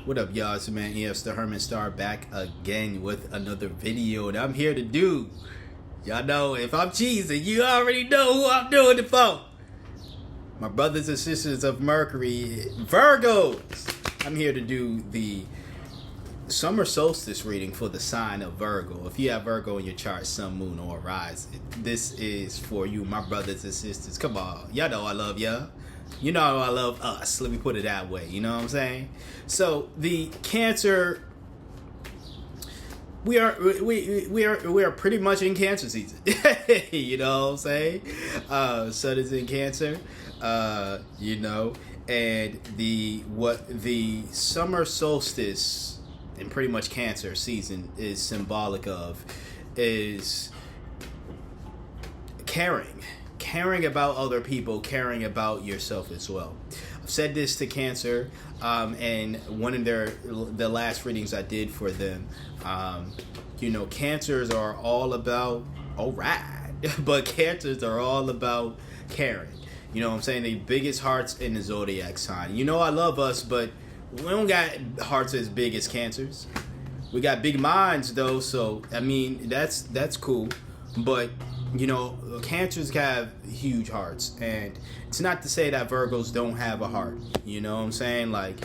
What up, y'all? It's your man EF the Herman Star back again with another video that I'm here to do. Y'all know if I'm cheesing, you already know who I'm doing it for. My brothers and sisters of Mercury, Virgos. I'm here to do the summer solstice reading for the sign of Virgo. If you have Virgo in your chart, sun, moon, or rise, this is for you, my brothers and sisters. Come on, y'all know I love y'all. You know I love us. Let me put it that way. You know what I'm saying? So the Cancer, we are pretty much in Cancer season. You know what I'm saying? Sun is in Cancer. You know, and the summer solstice and pretty much Cancer season is symbolic of is caring about other people, caring about yourself as well. I've said this to Cancer, and one of the last readings I did for them. You know, Cancers are all about but Cancers are all about caring. You know what I'm saying? The biggest hearts in the zodiac sign. You know I love us, but we don't got hearts as big as Cancers. We got big minds though, so I mean that's cool. But you know, Cancers have huge hearts, and it's not to say that Virgos don't have a heart. You know what I'm saying? Like,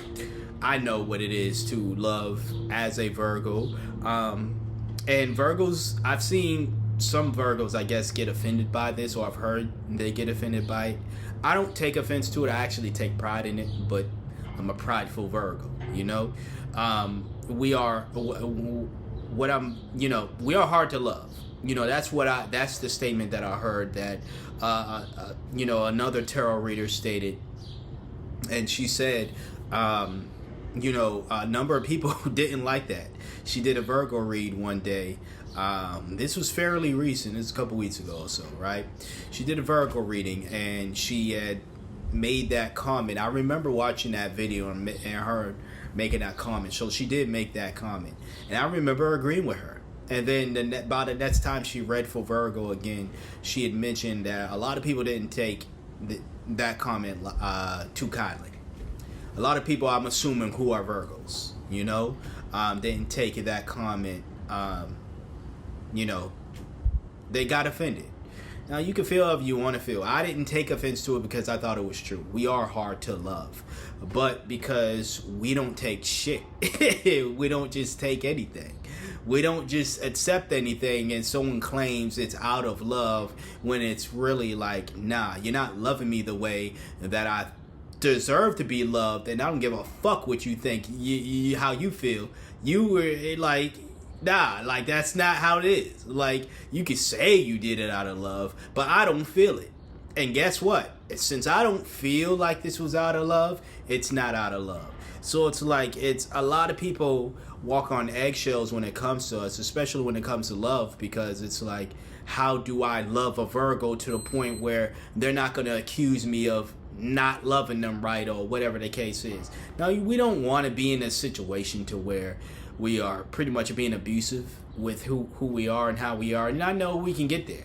I know what it is to love as a Virgo. And Virgos, I've seen some Virgos, I guess, get offended by this, or I've heard they get offended by it. I don't take offense to it. I actually take pride in it, but I'm a prideful Virgo, you know? We are hard to love. You know, that's the statement that I heard that, you know, another tarot reader stated, and she said, you know, a number of people didn't like that. She did a Virgo read one day. This was fairly recent. It's a couple weeks ago or so, right? She did a Virgo reading, and she had made that comment. I remember watching that video and her making that comment. So she did make that comment, and I remember agreeing with her. And then by the next time she read for Virgo again, she had mentioned that a lot of people didn't take that comment too kindly. A lot of people, I'm assuming, who are Virgos, you know, didn't take that comment. You know, they got offended. Now, you can feel if you want to feel. I didn't take offense to it because I thought it was true. We are hard to love. But because we don't take shit. We don't just take anything. We don't just accept anything and someone claims it's out of love when it's really like, nah, you're not loving me the way that I deserve to be loved, and I don't give a fuck what you think, how you feel. You were like, nah, like that's not how it is. Like, you could say you did it out of love, but I don't feel it. And guess what? Since I don't feel like this was out of love, it's not out of love. So it's like, it's a lot of people walk on eggshells when it comes to us, especially when it comes to love, because it's like, how do I love a Virgo to the point where they're not going to accuse me of not loving them right, or whatever the case is. Now, we don't want to be in a situation to where we are pretty much being abusive with who we are and how we are, and I know we can get there.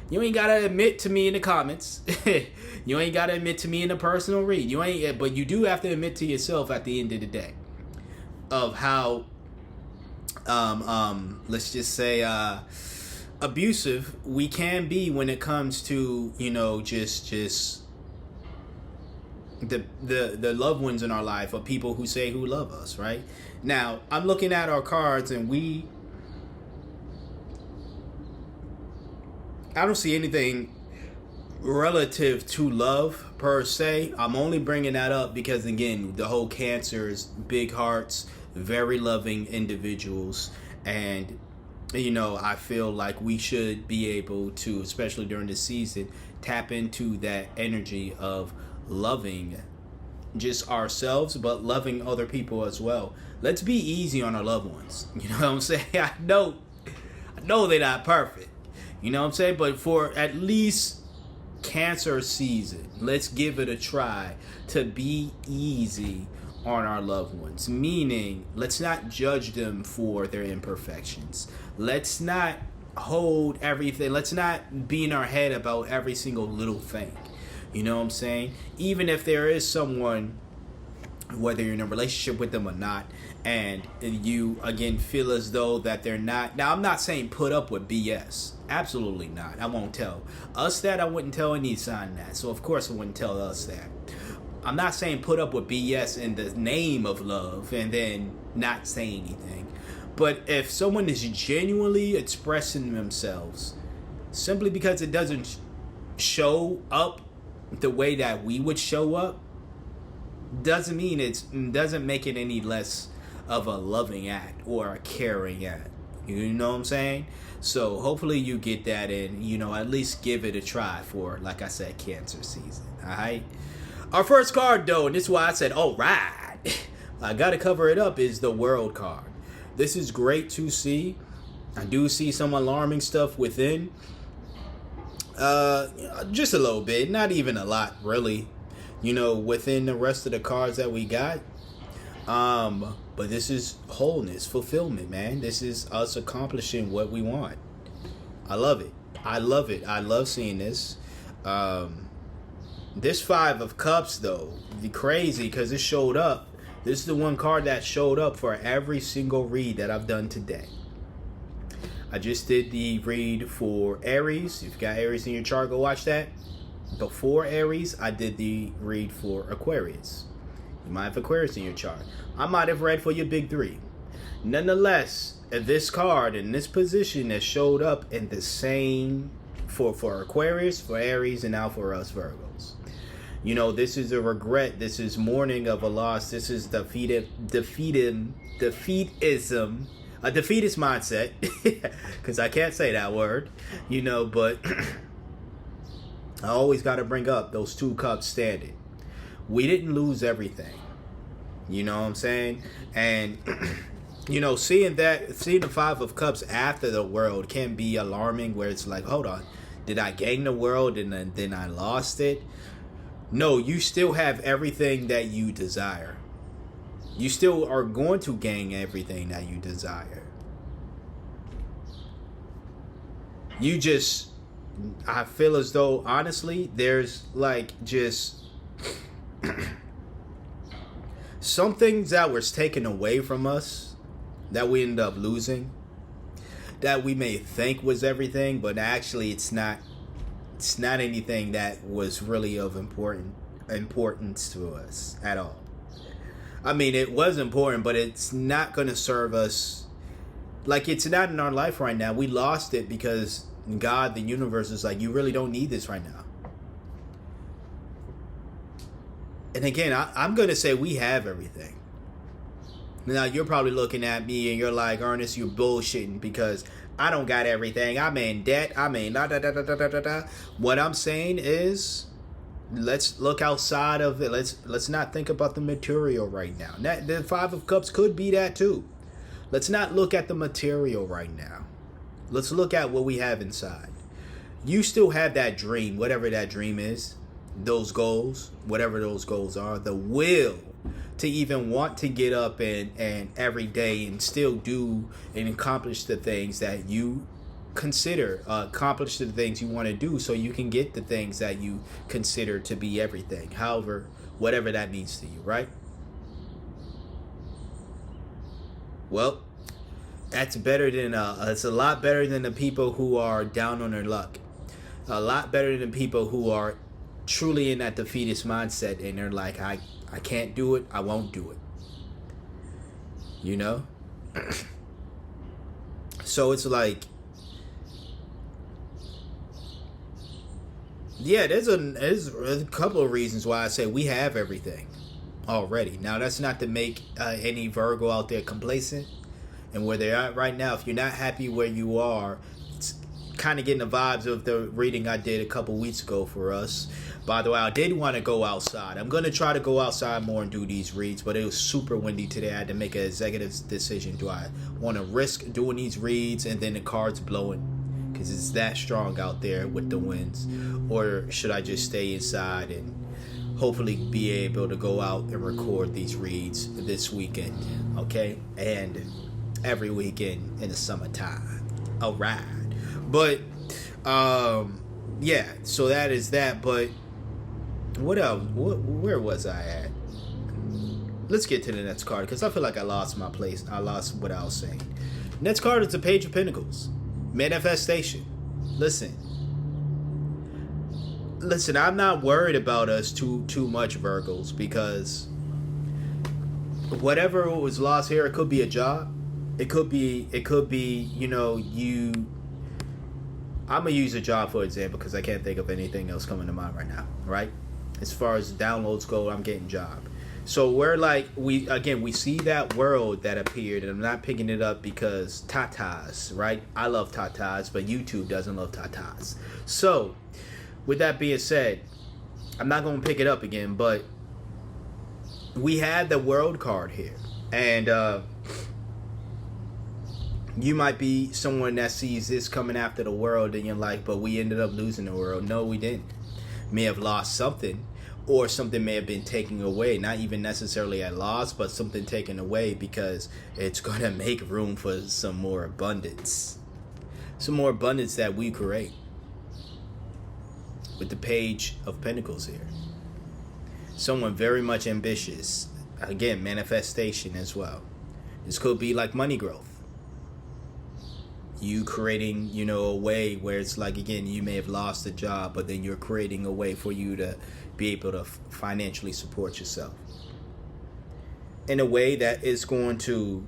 You ain't gotta admit to me in the comments. You ain't gotta admit to me in a personal read. But you do have to admit to yourself at the end of the day of how, let's just say, abusive we can be when it comes to, you know, just the loved ones in our life, or people who say who love us, right? Now, I'm looking at our cards, and I don't see anything relative to love per se. I'm only bringing that up because, again, the whole Cancers, big hearts, very loving individuals, and you know, I feel like we should be able to, especially during this season, tap into that energy of loving just ourselves, but loving other people as well. Let's be easy on our loved ones. You know what I'm saying? I know they're not perfect. You know what I'm saying? But for at least Cancer season, let's give it a try to be easy on our loved ones. Meaning, let's not judge them for their imperfections. Let's not hold everything. Let's not be in our head about every single little thing. You know what I'm saying? Even if there is someone whether you're in a relationship with them or not, and you again feel as though that they're not. Now, I'm not saying put up with BS. Absolutely not. I won't tell us that. I wouldn't tell any sign that. So of course I wouldn't tell us that. I'm not saying put up with BS in the name of love and then not say anything. But if someone is genuinely expressing themselves simply because it doesn't show up the way that we would show up, doesn't make it any less of a loving act or a caring act. You know what I'm saying? So hopefully you get that and, at least give it a try for, like I said, Cancer season. All right. Our first card, though, and this is why I said, all right, I got to cover it up, is the World card. This is great to see. I do see some alarming stuff within. Just a little bit, not even a lot, really. Within the rest of the cards that we got. But this is wholeness, fulfillment, man. This is us accomplishing what we want. I love it. I love seeing this. This Five of Cups, though, the crazy, because it showed up. This is the one card that showed up for every single read that I've done today. I just did the read for Aries. If you got Aries in your chart, go watch that. Before Aries, I did the read for Aquarius. You might have Aquarius in your chart. I might have read for your big three. Nonetheless, this card in this position that showed up in the same for Aquarius, for Aries, and now for us Virgos. This is a regret. This is mourning of a loss. This is defeatism, a defeatist mindset, because I can't say that word, but I always got to bring up those two cups standing. We didn't lose everything. You know what I'm saying? And, seeing the Five of Cups after the World can be alarming, where it's like, hold on, did I gain the World and then I lost it? No, you still have everything that you desire. You still are going to gain everything that you desire. I feel as though, honestly, there's just some things that was taken away from us that we end up losing, that we may think was everything, but actually it's not anything that was really of importance to us at all. I mean, it was important, but it's not going to serve us. Like, it's not in our life right now. We lost it because God, the universe, is like, you really don't need this right now. And again, I'm going to say we have everything. Now, you're probably looking at me and you're like, Ernest, you're bullshitting because I don't got everything. I'm in debt. What I'm saying is, let's look outside of it. Let's not think about the material right now. The Five of Cups could be that too. Let's not look at the material right now. Let's look at what we have inside. You still have that dream, whatever that dream is, those goals, whatever those goals are, the will to even want to get up and every day and still do and accomplish the things that you accomplish the things you want to do, so you can get the things that you consider to be everything, however, whatever that means to you, right? Well, that's better than it's a lot better than the people who are down on their luck, a lot better than people who are truly in that defeatist mindset and they're like, I can't do it, I won't do it, so it's like, yeah, there's a couple of reasons why I say we have everything already. Now, that's not to make any Virgo out there complacent and where they're at right now. If you're not happy where you are, it's kind of getting the vibes of the reading I did a couple weeks ago for us. By the way, I did want to go outside. I'm going to try to go outside more and do these reads, but it was super windy today. I had to make an executive decision. Do I want to risk doing these reads and then the cards blowing? Because it's that strong out there with the winds, or should I just stay inside and hopefully be able to go out and record these reads this weekend, okay, and every weekend in the summertime? All right, but yeah, so that is that. But what else? Where was I at? let's get to the next card because I feel like I lost my place. I lost what I was saying. Next card is the Page of Pentacles. Manifestation. Listen, I'm not worried about us too much, Virgos, because whatever was lost here, it could be a job. It could be, you know, I'm going to use a job for example because I can't think of anything else coming to mind right now, right? As far as downloads go, I'm getting job. So we're like, we see that world that appeared, and I'm not picking it up because tatas, right? I love tatas, but YouTube doesn't love tatas. So with that being said, I'm not going to pick it up again, but we had the world card here. And you might be someone that sees this coming after the world in your life, but we ended up losing the world. No, we didn't. May have lost something, or something may have been taken away. Not even necessarily a loss, but something taken away, because it's going to make room for some more abundance. Some more abundance that we create. With the Page of Pentacles here. Someone very much ambitious. Again, manifestation as well. This could be like money growth. You creating, you know, a way where it's like, again, you may have lost a job, but then you're creating a way for you to be able to financially support yourself in a way that is going to,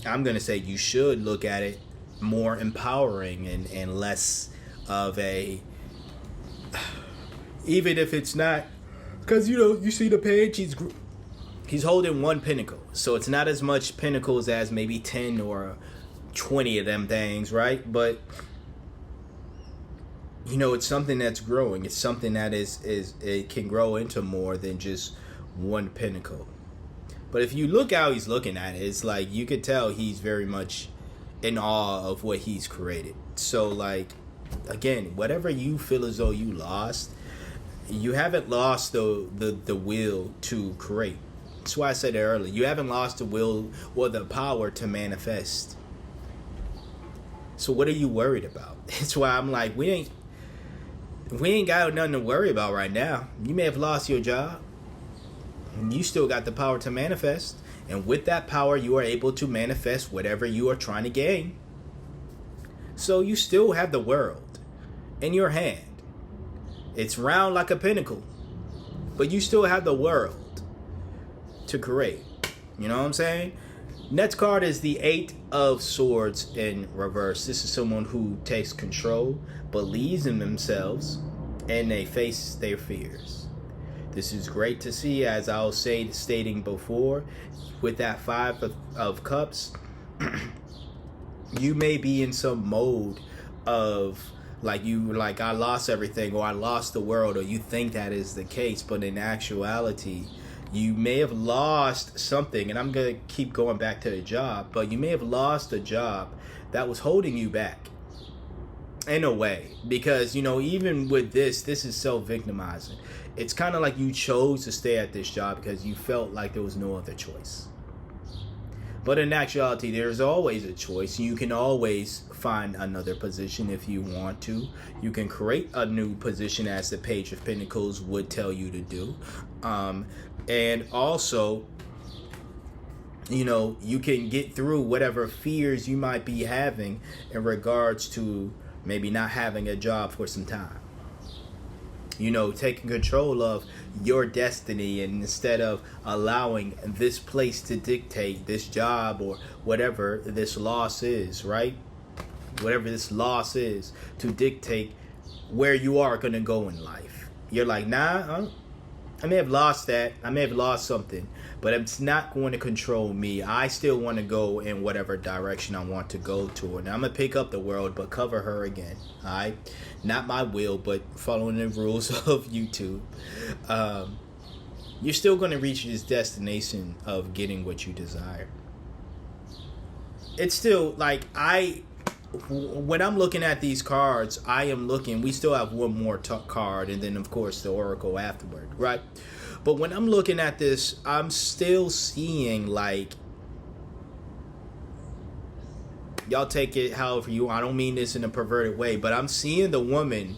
I'm going to say, you should look at it more empowering and less of a, even if it's not, because, you know, you see the page, he's holding one pinnacle, so it's not as much pinnacles as maybe 10 or 20 of them things, right? But you know, it's something that's growing. It's something that is it can grow into more than just one pinnacle. But if you look how he's looking at it, it's like you could tell he's very much in awe of what he's created. So like, again, whatever you feel as though you lost, you haven't lost the will to create. That's why I said it earlier. You haven't lost the will or the power to manifest. So what are you worried about? That's why I'm like, we ain't got nothing to worry about right now. You may have lost your job. You still got the power to manifest. And with that power, you are able to manifest whatever you are trying to gain. So you still have the world in your hand. It's round like a pinnacle. But you still have the world to create. You know what I'm saying? Next card is the 8 of Swords in reverse. This is someone who takes control, believes in themselves, and they face their fears. This is great to see, as I was stating before, with that 5 of Cups. You may be in some mode of like I lost everything, or I lost the world, or you think that is the case, but in actuality, you may have lost something, and I'm going to keep going back to the job, but you may have lost a job that was holding you back in a way, because, you know, even with this is self-victimizing. It's kind of like you chose to stay at this job because you felt like there was no other choice. But in actuality, there's always a choice. You can always find another position if you want to. You can create a new position, as the Page of Pentacles would tell you to do. And also, you know, you can get through whatever fears you might be having in regards to maybe not having a job for some time. You know, taking control of your destiny, and instead of allowing this place to dictate, this job or whatever this loss is, right? Whatever this loss is, to dictate where you are going to go in life. You're like, nah, I may have lost that. I may have lost something, but it's not going to control me. I still want to go in whatever direction I want to go to. And I'm going to pick up the world, but cover her again. All right? Not my will, but following the rules of YouTube. You're still going to reach this destination of getting what you desire. It's still like when I'm looking at these cards, I am looking, we still have one more card, and then of course the Oracle afterward, right? But when I'm looking at this, I'm still seeing, like, y'all take it however you want. I don't mean this in a perverted way, but I'm seeing the woman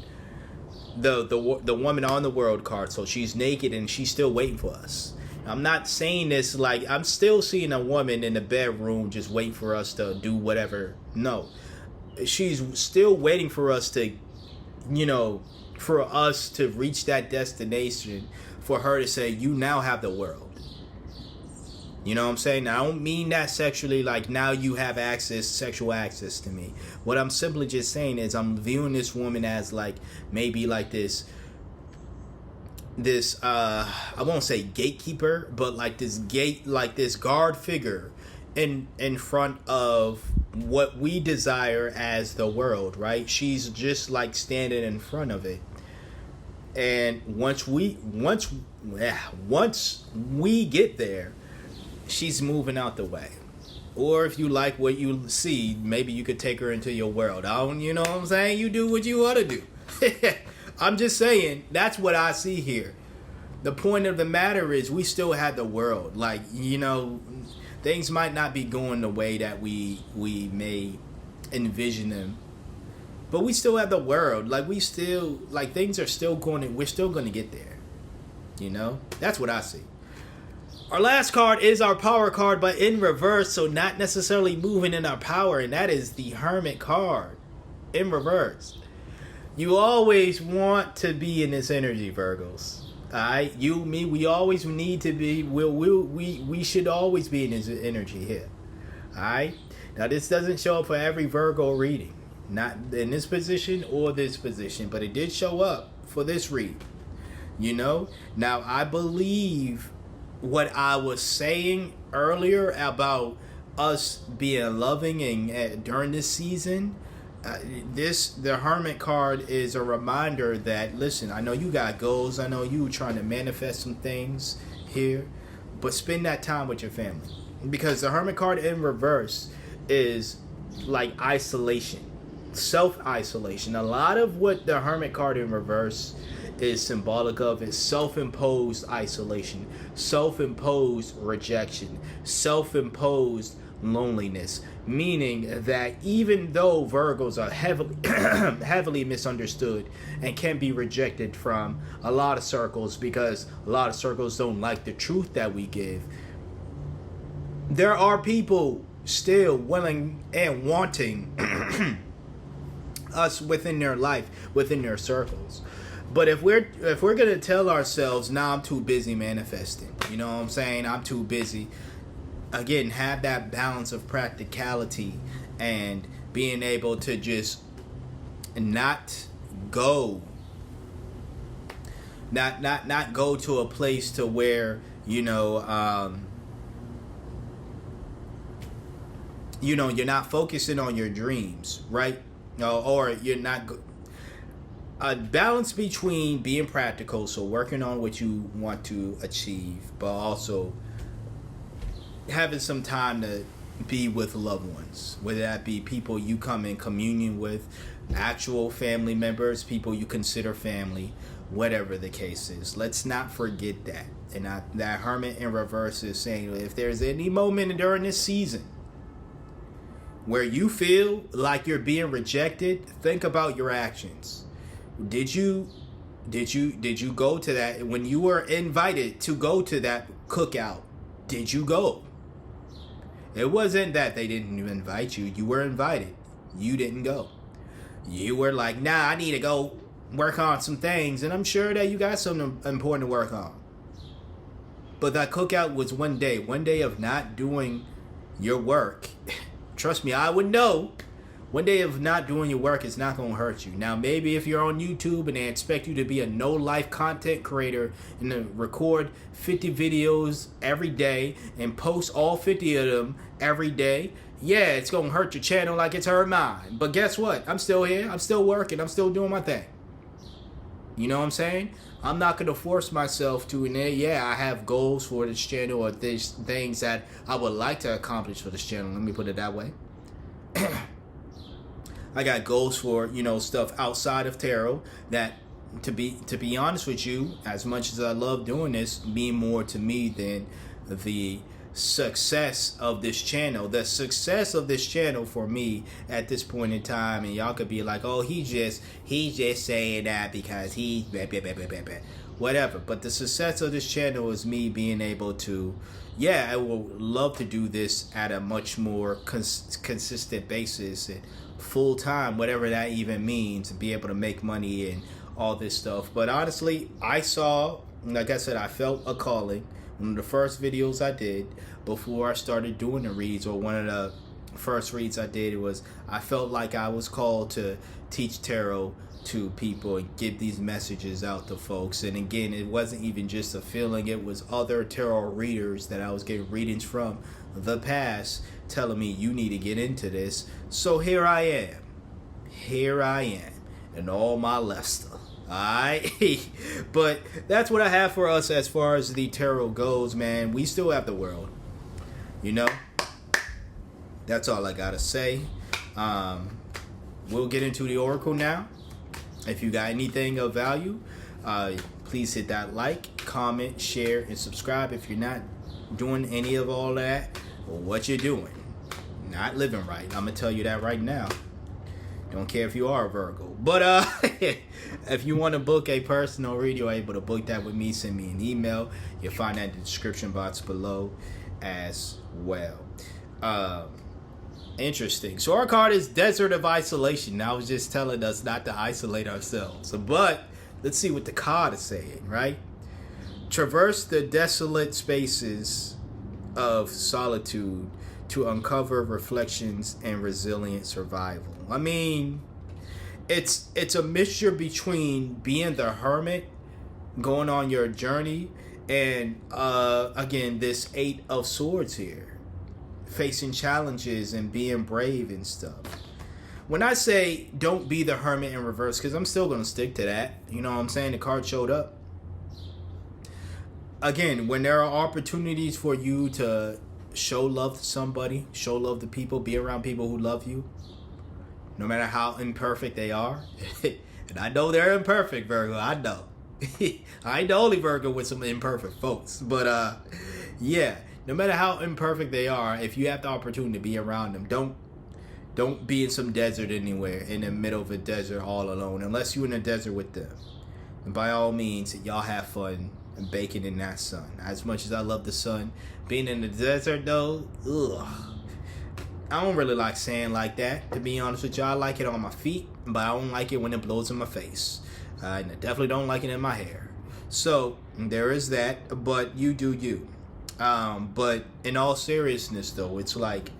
the woman on the world card. So she's naked and she's still waiting for us. I'm not saying this like I'm still seeing a woman in the bedroom just waiting for us to do whatever. No, she's still waiting for us to, for us to reach that destination, for her to say, you now have the world. You know what I'm saying? Now, I don't mean that sexually, like now you have sexual access to me. What I'm simply just saying is I'm viewing this woman as like maybe like this I won't say gatekeeper, but like this guard figure in front of what we desire as the world, right? She's just like standing in front of it. And once we get there, she's moving out the way. Or if you like what you see, maybe you could take her into your world. You know what I'm saying? You do what you want to do. I'm just saying, that's what I see here. The point of the matter is we still have the world. Like, things might not be going the way that we may envision them. But we still have the world. Like, things are still we're still going to get there. That's what I see. Our last card is our power card, but in reverse, so not necessarily moving in our power, and that is the Hermit card in reverse. You always want to be in this energy, Virgos. Alright? You, me, we always need to be, we should always be in this energy here. Alright? Now, this doesn't show up for every Virgo reading. Not in this position or this position, but it did show up for this read. Now, I believe what I was saying earlier about us being loving and during this season, the Hermit card is a reminder that, listen, I know you got goals, I know you trying to manifest some things here, but spend that time with your family. Because the Hermit card in reverse is like isolation, self-isolation. A lot of what the Hermit card in reverse is symbolic of is self-imposed isolation, self-imposed rejection, self-imposed loneliness, meaning that even though Virgos are heavily misunderstood and can be rejected from a lot of circles because a lot of circles don't like the truth that we give, there are people still willing and wanting us within their life, within their circles. But if we're gonna tell ourselves, nah, I'm too busy manifesting, you know what I'm saying? I'm too busy. Again, have that balance of practicality and being able to just not go to a place to where you're not focusing on your dreams, right? Or you're not. A balance between being practical, so working on what you want to achieve, but also having some time to be with loved ones, whether that be people you come in communion with, actual family members, people you consider family, whatever the case is. Let's not forget that. And that Hermit in reverse is saying, if there's any moment during this season where you feel like you're being rejected, think about your actions. Did you go to that when you were invited to go to that cookout? Did you go? It wasn't that they didn't invite you. You were invited. You didn't go. You were like, nah, I need to go work on some things, and I'm sure that you got something important to work on. But that cookout was one day of not doing your work. Trust me, I would know. One day of not doing your work is not going to hurt you. Now, maybe if you're on YouTube and they expect you to be a no-life content creator and to record 50 videos every day and post all 50 of them every day, yeah, it's going to hurt your channel like it's hurt mine. But guess what? I'm still here. I'm still working. I'm still doing my thing. You know what I'm saying? I'm not going to force myself to, and yeah, I have goals for this channel or things that I would like to accomplish for this channel. Let me put it that way. I got goals for, stuff outside of tarot that, to be honest with you, as much as I love doing this, mean more to me than the success of this channel. The success of this channel for me at this point in time, and y'all could be like, oh, he's just saying that because he whatever. But the success of this channel is me being able to, yeah, I will love to do this at a much more consistent basis and full time, whatever that even means, and be able to make money and all this stuff. But honestly, I saw, like I said, I felt a calling. One of the first videos I did before I started doing the reads, or one of the first reads I did, was I felt like I was called to teach tarot to people and give these messages out to folks. And again, it wasn't even just a feeling, it was other tarot readers that I was getting readings from the past telling me, you need to get into this. So here I am in all my luster. Alright, but that's what I have for us as far as the tarot goes, man. We still have the world, you know. That's all I gotta say. We'll get into the oracle now. If you got anything of value, please hit that like, comment, share, and subscribe. If you're not doing any of all that, well, what you're doing, not living right. I'm gonna tell you that right now. Don't care if you are a Virgo. But if you want to book a personal read, you're able to book that with me. Send me an email. You'll find that in the description box below as well. Interesting. So our card is Desert of Isolation. Now, I was just telling us not to isolate ourselves. But let's see what the card is saying, right? Traverse the desolate spaces of solitude to uncover reflections and resilient survival. I mean, it's a mixture between being the hermit, going on your journey, and again, this 8 of Swords here, facing challenges and being brave and stuff. When I say don't be the hermit in reverse, because I'm still going to stick to that, you know what I'm saying? The card showed up. Again, when there are opportunities for you to show love to somebody, show love to people, be around people who love you, no matter how imperfect they are. And I know they're imperfect, Virgo. I know. I ain't the only Virgo with some imperfect folks. But yeah, no matter how imperfect they are, if you have the opportunity to be around them, don't be in some desert anywhere, in the middle of a desert all alone, unless you're in a desert with them. And by all means, y'all have fun and baking in that sun. As much as I love the sun, being in the desert though, ugh. I don't really like sand like that, to be honest with you. I like it on my feet, but I don't like it when it blows in my face. And I definitely don't like it in my hair. So there is that, but you do you. But in all seriousness though, it's like,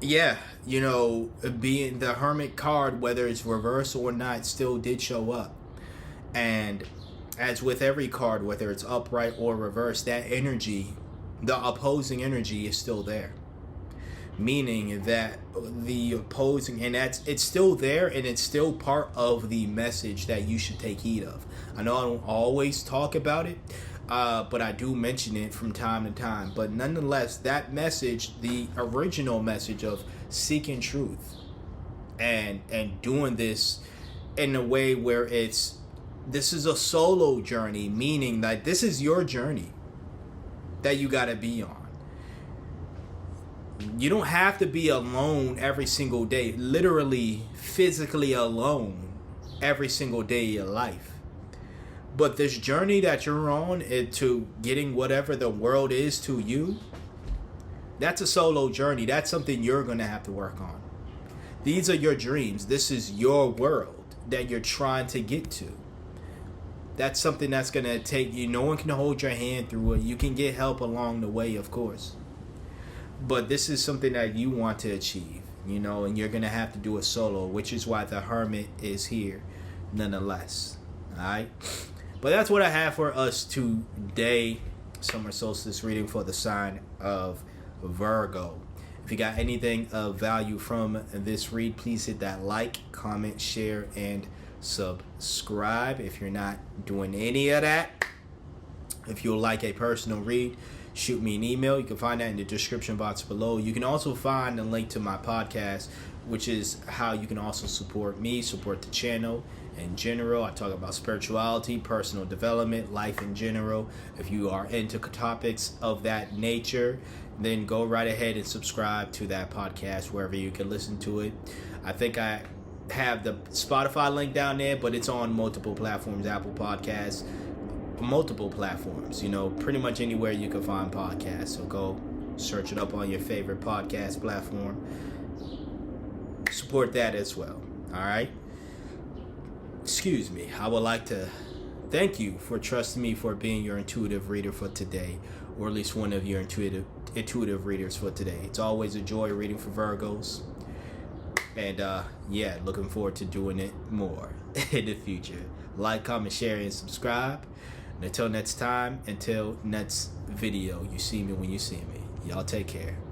yeah, you know, being the Hermit card, whether it's reverse or not, still did show up. And as with every card, whether it's upright or reverse, that energy, the opposing energy, is still there. Meaning that the opposing, and it's still there, and it's still part of the message that you should take heed of. I know I don't always talk about it, but I do mention it from time to time. But nonetheless, that message, the original message of seeking truth and doing this in a way where this is a solo journey, meaning that this is your journey that you got to be on. You don't have to be alone every single day, literally physically alone every single day of your life. But this journey that you're on to getting whatever the world is to you, that's a solo journey. That's something you're going to have to work on. These are your dreams. This is your world that you're trying to get to. That's something that's going to take you. No one can hold your hand through it. You can get help along the way, of course. But this is something that you want to achieve, you know, and you're going to have to do it solo, which is why the Hermit is here nonetheless. All right. But that's what I have for us today. Summer solstice reading for the sign of Virgo. If you got anything of value from this read, please hit that like, comment, share, and subscribe. If you're not doing any of that, if you'll like a personal read, shoot me an email. You can find that in the description box below. You can also find a link to my podcast, which is how you can also support me, support the channel, in general. I talk about spirituality, personal development, life in general. If you are into topics of that nature, then go right ahead and subscribe to that podcast wherever you can listen to it. I think I have the Spotify link down there, but it's on multiple platforms, Apple Podcasts, multiple platforms, pretty much anywhere you can find podcasts. So go search it up on your favorite podcast platform. Support that as well. All right. Excuse me. I would like to thank you for trusting me for being your intuitive reader for today, or at least one of your intuitive readers for today. It's always a joy reading for Virgos. And looking forward to doing it more in the future. Like, comment, share, and subscribe. And until next time, until next video, you see me when you see me. Y'all take care.